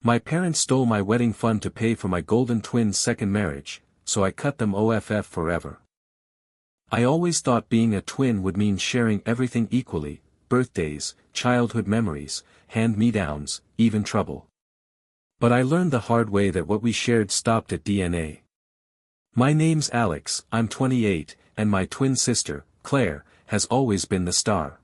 My parents stole my wedding fund to pay for my golden twins' second marriage, so I cut them off forever. I always thought being a twin would mean sharing everything equally, birthdays, childhood memories, hand-me-downs, even trouble. But I learned the hard way that what we shared stopped at DNA. My name's Alex, I'm 28, and my twin sister, Claire, has always been the star.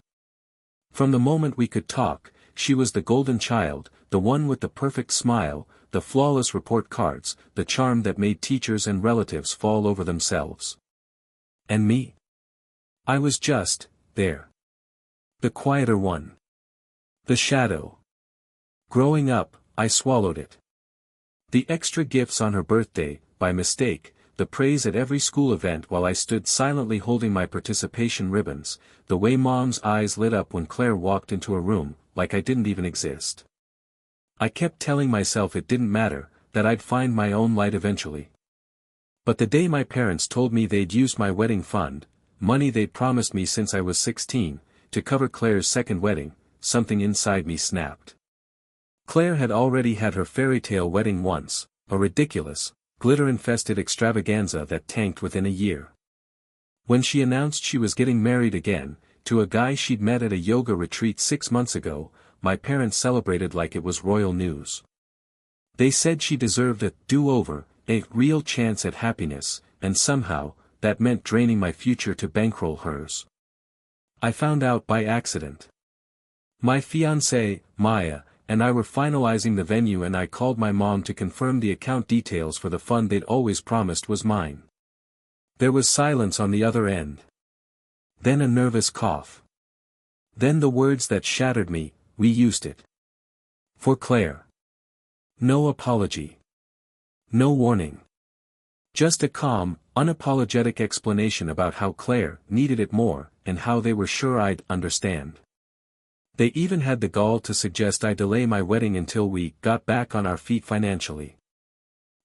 From the moment we could talk, she was the golden child, the one with the perfect smile, the flawless report cards, the charm that made teachers and relatives fall over themselves. And me? I was just, there. The quieter one. The shadow. Growing up, I swallowed it. The extra gifts on her birthday, by mistake, the praise at every school event while I stood silently holding my participation ribbons, the way Mom's eyes lit up when Claire walked into a room, like I didn't even exist. I kept telling myself it didn't matter, that I'd find my own light eventually. But the day my parents told me they'd used my wedding fund, money they'd promised me since I was 16, to cover Claire's second wedding, something inside me snapped. Claire had already had her fairy tale wedding once, a ridiculous, glitter-infested extravaganza that tanked within a year. When she announced she was getting married again, to a guy she'd met at a yoga retreat 6 months ago, my parents celebrated like it was royal news. They said she deserved a do-over, a real chance at happiness, and somehow, that meant draining my future to bankroll hers. I found out by accident. My fiancée, Maya, and I were finalizing the venue and I called my mom to confirm the account details for the fund they'd always promised was mine. There was silence on the other end. Then a nervous cough. Then the words that shattered me, we used it. For Claire. No apology. No warning. Just a calm, unapologetic explanation about how Claire needed it more, and how they were sure I'd understand. They even had the gall to suggest I delay my wedding until we got back on our feet financially.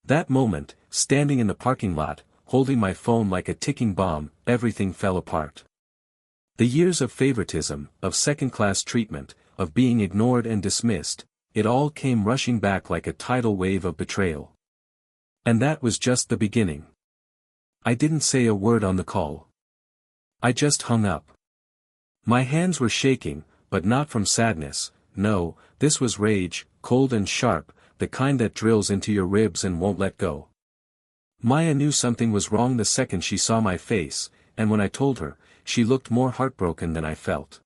That moment, standing in the parking lot, holding my phone like a ticking bomb, everything fell apart. The years of favoritism, of second-class treatment, of being ignored and dismissed, it all came rushing back like a tidal wave of betrayal. And that was just the beginning. I didn't say a word on the call. I just hung up. My hands were shaking, but not from sadness, no, this was rage, cold and sharp, the kind that drills into your ribs and won't let go. Maya knew something was wrong the second she saw my face, and when I told her, she looked more heartbroken than I felt.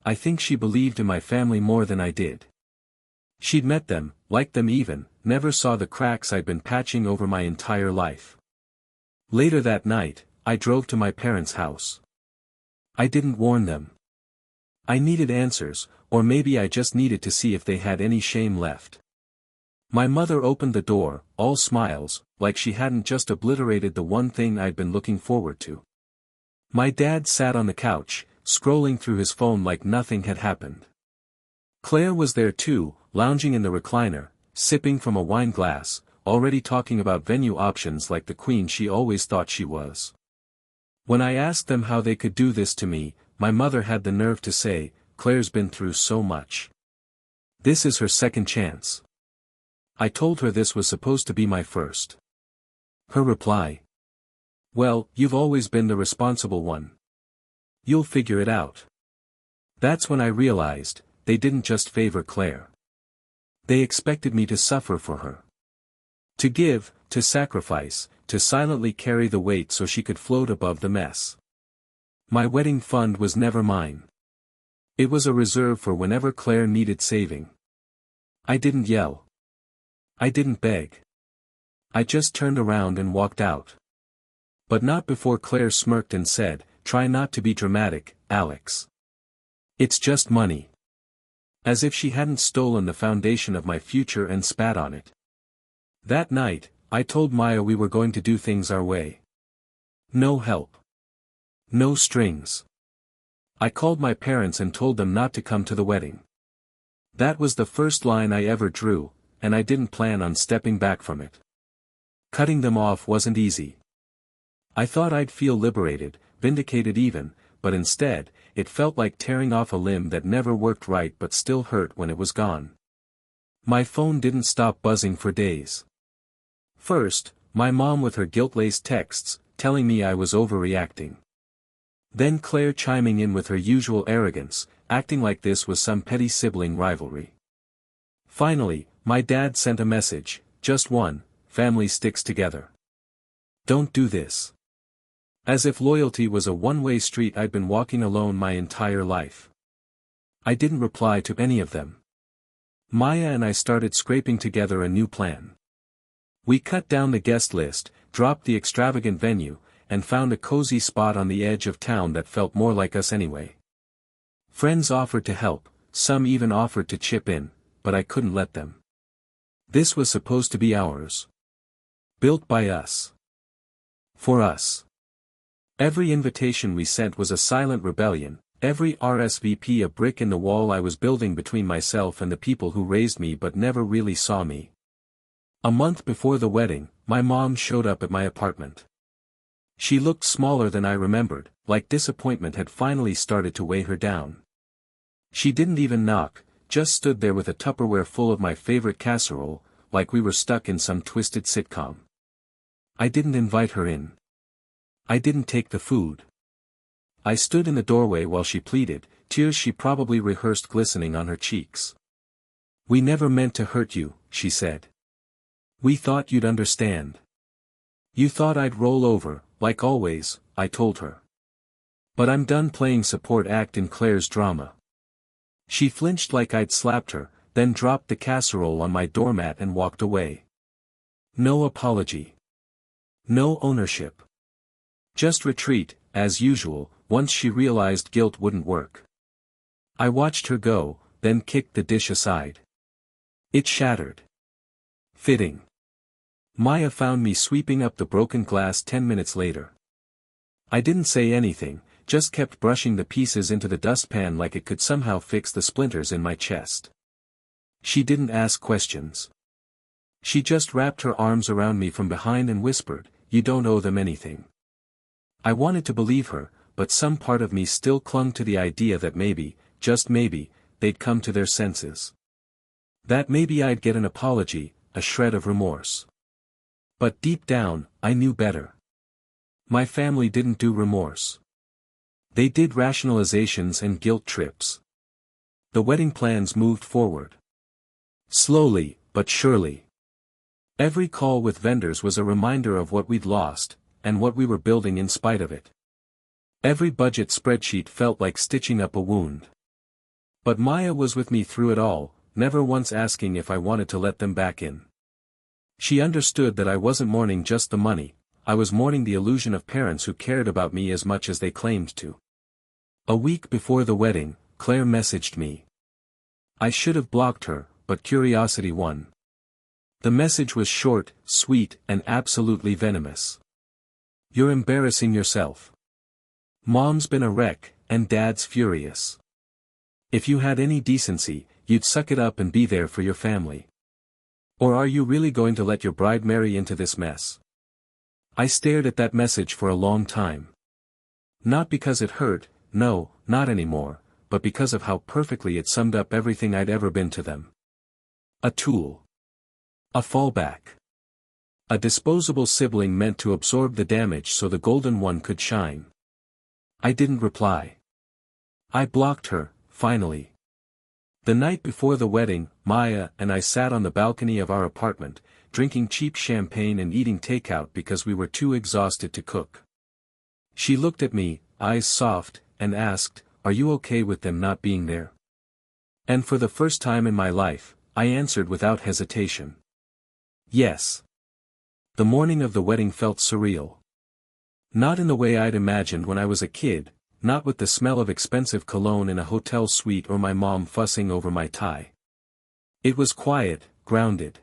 I think she believed in my family more than I did. She'd met them, liked them even, never saw the cracks I'd been patching over my entire life. Later that night, I drove to my parents' house. I didn't warn them. I needed answers, or maybe I just needed to see if they had any shame left. My mother opened the door, all smiles, like she hadn't just obliterated the one thing I'd been looking forward to. My dad sat on the couch, scrolling through his phone like nothing had happened. Claire was there too, lounging in the recliner, sipping from a wine glass, already talking about venue options like the queen she always thought she was. When I asked them how they could do this to me, my mother had the nerve to say, "Claire's been through so much. This is her second chance." I told her this was supposed to be my first. Her reply: "Well, you've always been the responsible one. You'll figure it out." That's when I realized, they didn't just favor Claire. They expected me to suffer for her. To give, to sacrifice, to silently carry the weight so she could float above the mess. My wedding fund was never mine. It was a reserve for whenever Claire needed saving. I didn't yell. I didn't beg. I just turned around and walked out. But not before Claire smirked and said, "Try not to be dramatic, Alex. It's just money." As if she hadn't stolen the foundation of my future and spat on it. That night, I told Maya we were going to do things our way. No help. No strings. I called my parents and told them not to come to the wedding. That was the first line I ever drew, and I didn't plan on stepping back from it. Cutting them off wasn't easy. I thought I'd feel liberated, vindicated even, but instead, it felt like tearing off a limb that never worked right but still hurt when it was gone. My phone didn't stop buzzing for days. First, my mom with her guilt-laced texts, telling me I was overreacting. Then Claire chiming in with her usual arrogance, acting like this was some petty sibling rivalry. Finally, my dad sent a message, just one: family sticks together. Don't do this. As if loyalty was a one-way street I'd been walking alone my entire life. I didn't reply to any of them. Maya and I started scraping together a new plan. We cut down the guest list, dropped the extravagant venue, and found a cozy spot on the edge of town that felt more like us anyway. Friends offered to help, some even offered to chip in, but I couldn't let them. This was supposed to be ours. Built by us. For us. Every invitation we sent was a silent rebellion, every RSVP a brick in the wall I was building between myself and the people who raised me but never really saw me. A month before the wedding, my mom showed up at my apartment. She looked smaller than I remembered, like disappointment had finally started to weigh her down. She didn't even knock, just stood there with a Tupperware full of my favorite casserole, like we were stuck in some twisted sitcom. I didn't invite her in. I didn't take the food. I stood in the doorway while she pleaded, tears she probably rehearsed glistening on her cheeks. "We never meant to hurt you," she said. "We thought you'd understand. You thought I'd roll over, like always," I told her. "But I'm done playing support act in Claire's drama." She flinched like I'd slapped her, then dropped the casserole on my doormat and walked away. No apology. No ownership. Just retreat, as usual, once she realized guilt wouldn't work. I watched her go, then kicked the dish aside. It shattered. Fitting. Maya found me sweeping up the broken glass 10 minutes later. I didn't say anything, just kept brushing the pieces into the dustpan like it could somehow fix the splinters in my chest. She didn't ask questions. She just wrapped her arms around me from behind and whispered, "You don't owe them anything." I wanted to believe her, but some part of me still clung to the idea that maybe, just maybe, they'd come to their senses. That maybe I'd get an apology, a shred of remorse. But deep down, I knew better. My family didn't do remorse. They did rationalizations and guilt trips. The wedding plans moved forward. Slowly, but surely. Every call with vendors was a reminder of what we'd lost, and what we were building in spite of it. Every budget spreadsheet felt like stitching up a wound. But Maya was with me through it all, never once asking if I wanted to let them back in. She understood that I wasn't mourning just the money, I was mourning the illusion of parents who cared about me as much as they claimed to. A week before the wedding, Claire messaged me. I should have blocked her, but curiosity won. The message was short, sweet, and absolutely venomous. "You're embarrassing yourself. Mom's been a wreck, and Dad's furious. If you had any decency, you'd suck it up and be there for your family. Or are you really going to let your bride marry into this mess?" I stared at that message for a long time. Not because it hurt, no, not anymore, but because of how perfectly it summed up everything I'd ever been to them. A tool. A fallback. A disposable sibling meant to absorb the damage so the golden one could shine. I didn't reply. I blocked her, finally. The night before the wedding, Maya and I sat on the balcony of our apartment, drinking cheap champagne and eating takeout because we were too exhausted to cook. She looked at me, eyes soft, and asked, "Are you okay with them not being there?" And for the first time in my life, I answered without hesitation. Yes. The morning of the wedding felt surreal. Not in the way I'd imagined when I was a kid, not with the smell of expensive cologne in a hotel suite or my mom fussing over my tie. It was quiet, grounded.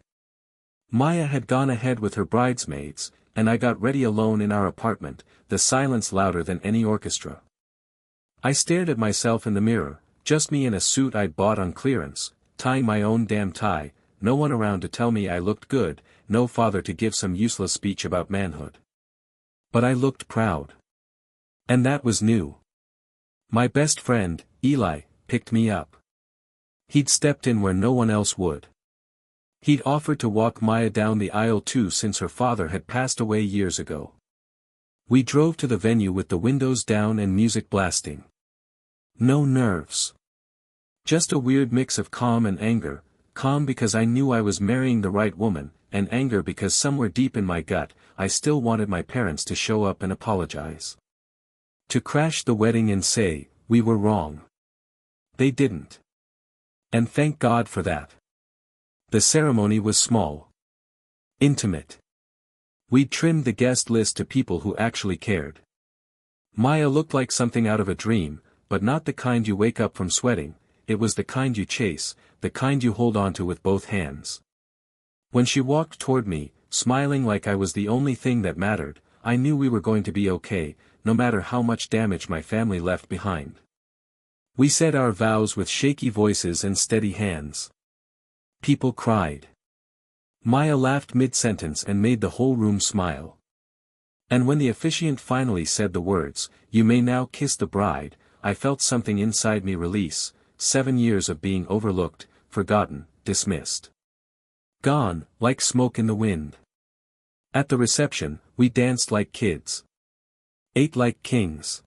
Maya had gone ahead with her bridesmaids, and I got ready alone in our apartment, the silence louder than any orchestra. I stared at myself in the mirror, just me in a suit I'd bought on clearance, tying my own damn tie, no one around to tell me I looked good, no father to give some useless speech about manhood. But I looked proud. And that was new. My best friend, Eli, picked me up. He'd stepped in where no one else would. He'd offered to walk Maya down the aisle too since her father had passed away years ago. We drove to the venue with the windows down and music blasting. No nerves. Just a weird mix of calm and anger, calm because I knew I was marrying the right woman, and anger because somewhere deep in my gut, I still wanted my parents to show up and apologize. To crash the wedding and say, we were wrong. They didn't. And thank God for that. The ceremony was small. Intimate. We'd trimmed the guest list to people who actually cared. Maya looked like something out of a dream, but not the kind you wake up from sweating, it was the kind you chase, the kind you hold onto with both hands. When she walked toward me, smiling like I was the only thing that mattered, I knew we were going to be okay, no matter how much damage my family left behind. We said our vows with shaky voices and steady hands. People cried. Maya laughed mid-sentence and made the whole room smile. And when the officiant finally said the words, "You may now kiss the bride," I felt something inside me release, 7 years of being overlooked, forgotten, dismissed. Gone, like smoke in the wind. At the reception, we danced like kids. Ate like kings.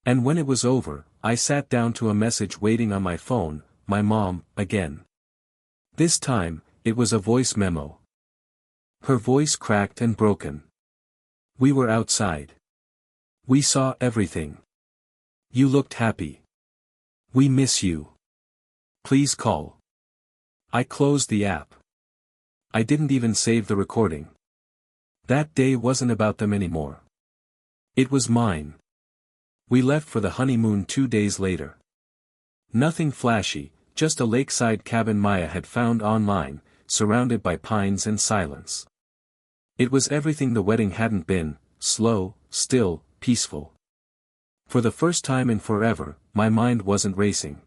And when it was over, I sat down to a message waiting on my phone, my mom, again. This time, it was a voice memo. Her voice cracked and broken. We were outside. We saw everything. You looked happy. We miss you. Please call. I closed the app. I didn't even save the recording. That day wasn't about them anymore. It was mine. We left for the honeymoon 2 days later. Nothing flashy, just a lakeside cabin Maya had found online, surrounded by pines and silence. It was everything the wedding hadn't been: slow, still, peaceful. For the first time in forever, my mind wasn't racing.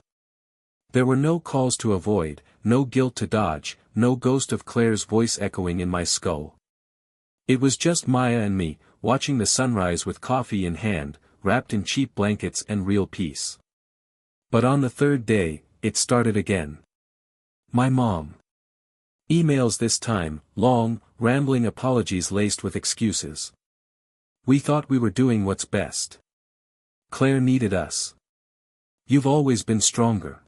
There were no calls to avoid, no guilt to dodge, no ghost of Claire's voice echoing in my skull. It was just Maya and me, watching the sunrise with coffee in hand, wrapped in cheap blankets and real peace. But on the third day, it started again. My mom. Emails this time, long, rambling apologies laced with excuses. We thought we were doing what's best. Claire needed us. You've always been stronger.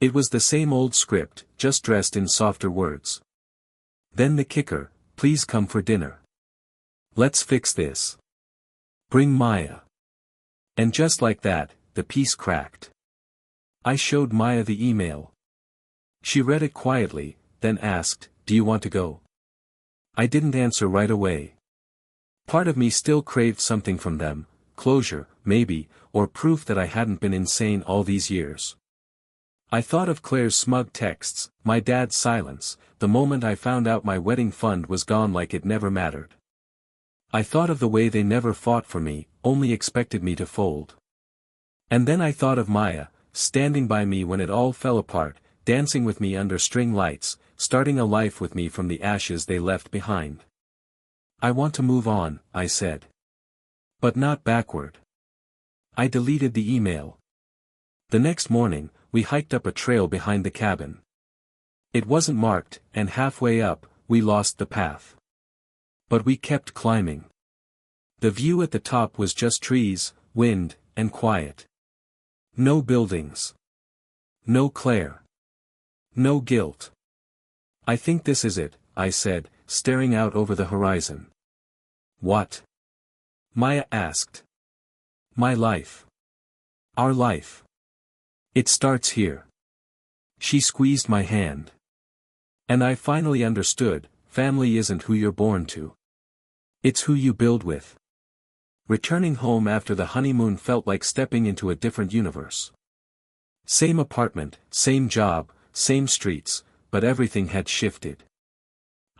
It was the same old script, just dressed in softer words. Then the kicker: please come for dinner. Let's fix this. Bring Maya. And just like that, the piece cracked. I showed Maya the email. She read it quietly, then asked, "Do you want to go?" I didn't answer right away. Part of me still craved something from them, closure, maybe, or proof that I hadn't been insane all these years. I thought of Claire's smug texts, my dad's silence, the moment I found out my wedding fund was gone like it never mattered. I thought of the way they never fought for me, only expected me to fold. And then I thought of Maya, standing by me when it all fell apart, dancing with me under string lights, starting a life with me from the ashes they left behind. I want to move on, I said. But not backward. I deleted the email. The next morning, we hiked up a trail behind the cabin. It wasn't marked, and halfway up, we lost the path. But we kept climbing. The view at the top was just trees, wind, and quiet. No buildings. No Claire. No guilt. I think this is it, I said, staring out over the horizon. What? Maya asked. My life. Our life. It starts here. She squeezed my hand. And I finally understood, family isn't who you're born to. It's who you build with. Returning home after the honeymoon felt like stepping into a different universe. Same apartment, same job, same streets, but everything had shifted.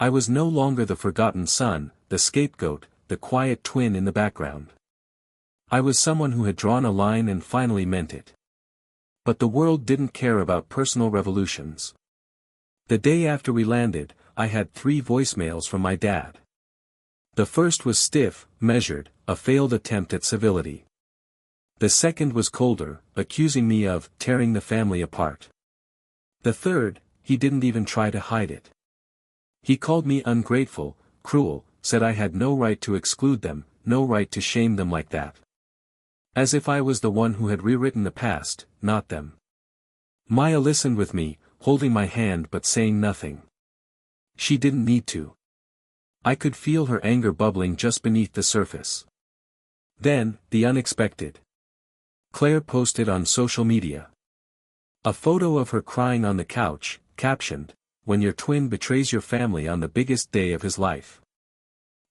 I was no longer the forgotten son, the scapegoat, the quiet twin in the background. I was someone who had drawn a line and finally meant it. But the world didn't care about personal revolutions. The day after we landed, I had 3 voicemails from my dad. The first was stiff, measured, a failed attempt at civility. The second was colder, accusing me of tearing the family apart. The third, he didn't even try to hide it. He called me ungrateful, cruel, said I had no right to exclude them, no right to shame them like that. As if I was the one who had rewritten the past, not them. Maya listened with me, holding my hand but saying nothing. She didn't need to. I could feel her anger bubbling just beneath the surface. Then, the unexpected. Claire posted on social media. A photo of her crying on the couch, captioned, "When your twin betrays your family on the biggest day of his life.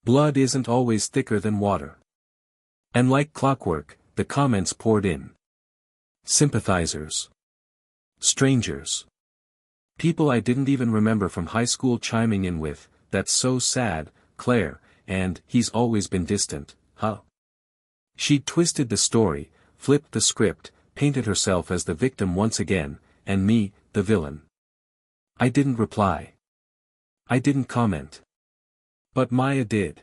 Blood isn't always thicker than water." And like clockwork, the comments poured in. Sympathizers. Strangers. People I didn't even remember from high school chiming in with, "That's so sad, Claire," and "He's always been distant, huh?" She'd twisted the story, flipped the script, painted herself as the victim once again, and me, the villain. I didn't reply. I didn't comment. But Maya did.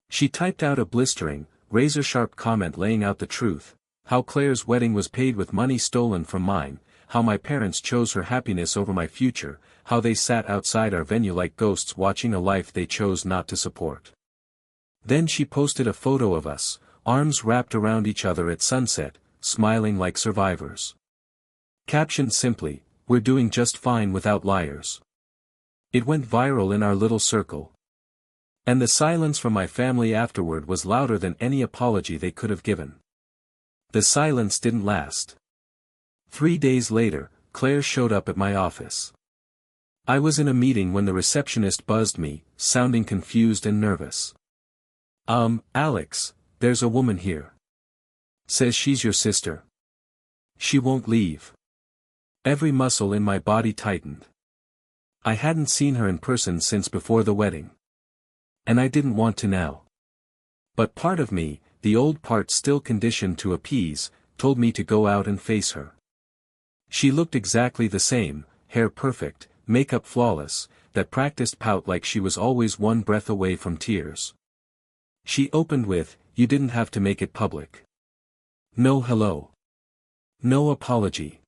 She typed out a blistering, razor-sharp comment laying out the truth, how Claire's wedding was paid with money stolen from mine, how my parents chose her happiness over my future, how they sat outside our venue like ghosts watching a life they chose not to support. Then she posted a photo of us, arms wrapped around each other at sunset, smiling like survivors. Captioned simply, "We're doing just fine without liars." It went viral in our little circle. And the silence from my family afterward was louder than any apology they could have given. The silence didn't last. 3 days later, Claire showed up at my office. I was in a meeting when the receptionist buzzed me, sounding confused and nervous. Alex, there's a woman here. Says she's your sister. She won't leave." Every muscle in my body tightened. I hadn't seen her in person since before the wedding. And I didn't want to now. But part of me, the old part still conditioned to appease, told me to go out and face her. She looked exactly the same, hair perfect, makeup flawless, that practiced pout like she was always one breath away from tears. She opened with, "You didn't have to make it public. No hello. No apology.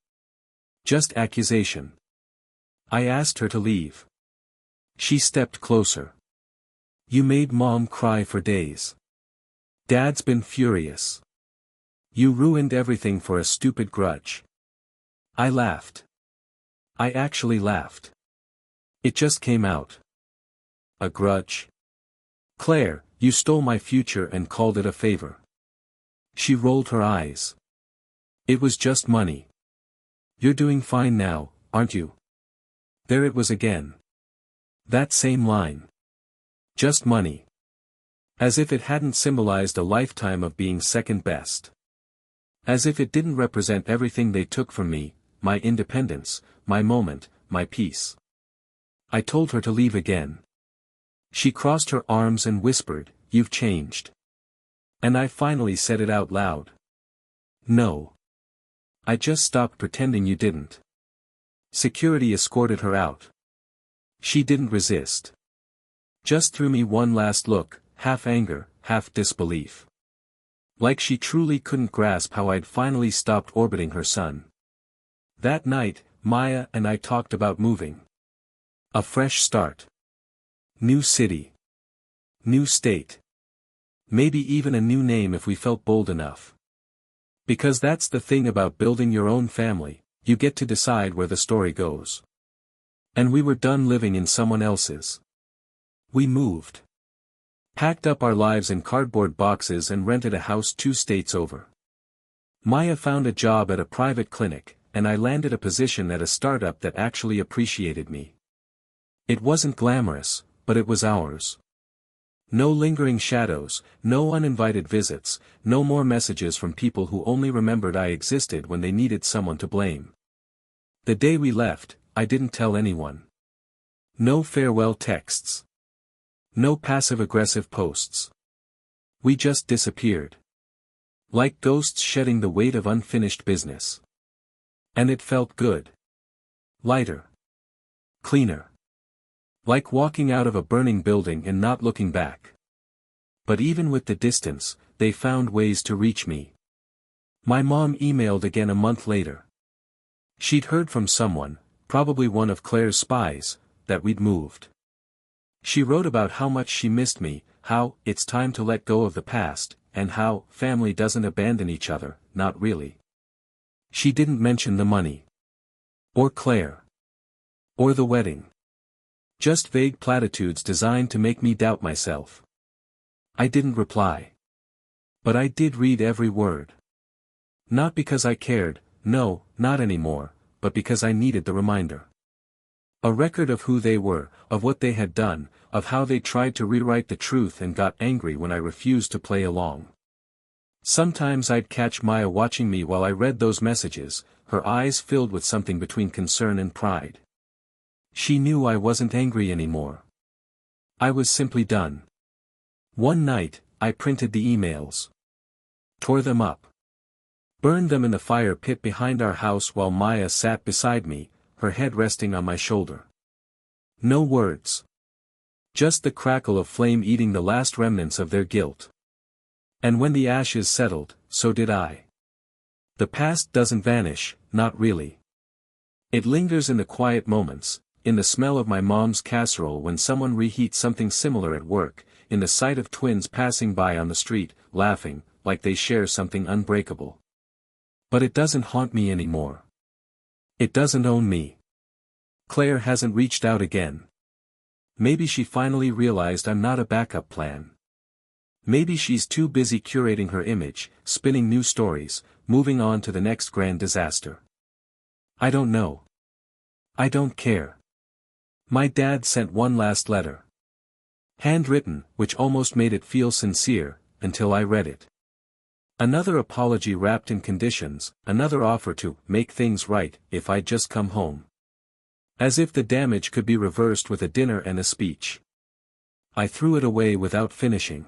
Just accusation." I asked her to leave. She stepped closer. "You made Mom cry for days. Dad's been furious. You ruined everything for a stupid grudge." I laughed. I actually laughed. It just came out. A grudge? "Claire, you stole my future and called it a favor." She rolled her eyes. "It was just money. You're doing fine now, aren't you?" There it was again. That same line. Just money. As if it hadn't symbolized a lifetime of being second best. As if it didn't represent everything they took from me, my independence, my moment, my peace. I told her to leave again. She crossed her arms and whispered, "You've changed." And I finally said it out loud. "No. I just stopped pretending you didn't." Security escorted her out. She didn't resist. Just threw me one last look, half anger, half disbelief. Like she truly couldn't grasp how I'd finally stopped orbiting her son. That night, Maya and I talked about moving. A fresh start. New city. New state. Maybe even a new name if we felt bold enough. Because that's the thing about building your own family, you get to decide where the story goes. And we were done living in someone else's. We moved. Packed up our lives in cardboard boxes and rented a house 2 states over. Maya found a job at a private clinic, and I landed a position at a startup that actually appreciated me. It wasn't glamorous, but it was ours. No lingering shadows, no uninvited visits, no more messages from people who only remembered I existed when they needed someone to blame. The day we left, I didn't tell anyone. No farewell texts. No passive-aggressive posts. We just disappeared. Like ghosts shedding the weight of unfinished business. And it felt good. Lighter. Cleaner. Like walking out of a burning building and not looking back. But even with the distance, they found ways to reach me. My mom emailed again a month later. She'd heard from someone, probably one of Claire's spies, that we'd moved. She wrote about how much she missed me, how it's time to let go of the past, and how family doesn't abandon each other, not really. She didn't mention the money. Or Claire. Or the wedding. Just vague platitudes designed to make me doubt myself. I didn't reply. But I did read every word. Not because I cared, no, not anymore, but because I needed the reminder. A record of who they were, of what they had done, of how they tried to rewrite the truth and got angry when I refused to play along. Sometimes I'd catch Maya watching me while I read those messages, her eyes filled with something between concern and pride. She knew I wasn't angry anymore. I was simply done. One night, I printed the emails. Tore them up. Burned them in the fire pit behind our house while Maya sat beside me, her head resting on my shoulder. No words. Just the crackle of flame eating the last remnants of their guilt. And when the ashes settled, so did I. The past doesn't vanish, not really. It lingers in the quiet moments, in the smell of my mom's casserole when someone reheats something similar at work, in the sight of twins passing by on the street, laughing, like they share something unbreakable. But it doesn't haunt me anymore. It doesn't own me. Claire hasn't reached out again. Maybe she finally realized I'm not a backup plan. Maybe she's too busy curating her image, spinning new stories, moving on to the next grand disaster. I don't know. I don't care. My dad sent one last letter. Handwritten, which almost made it feel sincere, until I read it. Another apology wrapped in conditions, another offer to make things right if I'd just come home. As if the damage could be reversed with a dinner and a speech. I threw it away without finishing.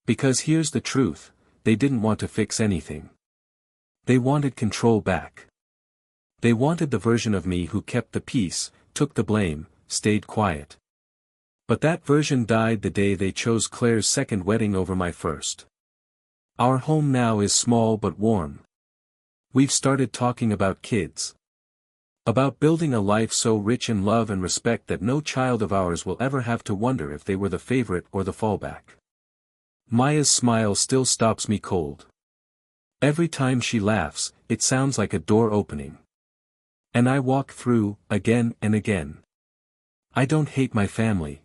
Because here's the truth, they didn't want to fix anything. They wanted control back. They wanted the version of me who kept the peace, took the blame, stayed quiet. But that version died the day they chose Claire's second wedding over my first. Our home now is small but warm. We've started talking about kids. About building a life so rich in love and respect that no child of ours will ever have to wonder if they were the favorite or the fallback. Maya's smile still stops me cold. Every time she laughs, it sounds like a door opening. And I walk through, again and again. I don't hate my family.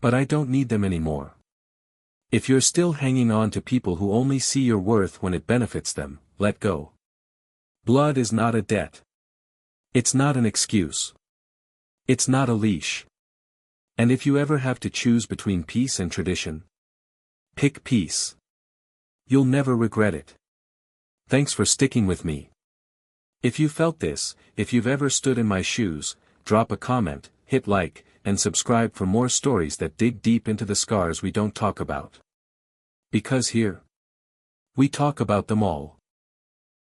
But I don't need them anymore. If you're still hanging on to people who only see your worth when it benefits them, let go. Blood is not a debt. It's not an excuse. It's not a leash. And if you ever have to choose between peace and tradition, pick peace. You'll never regret it. Thanks for sticking with me. If you felt this, if you've ever stood in my shoes, drop a comment, hit like, and subscribe for more stories that dig deep into the scars we don't talk about. Because here, we talk about them all.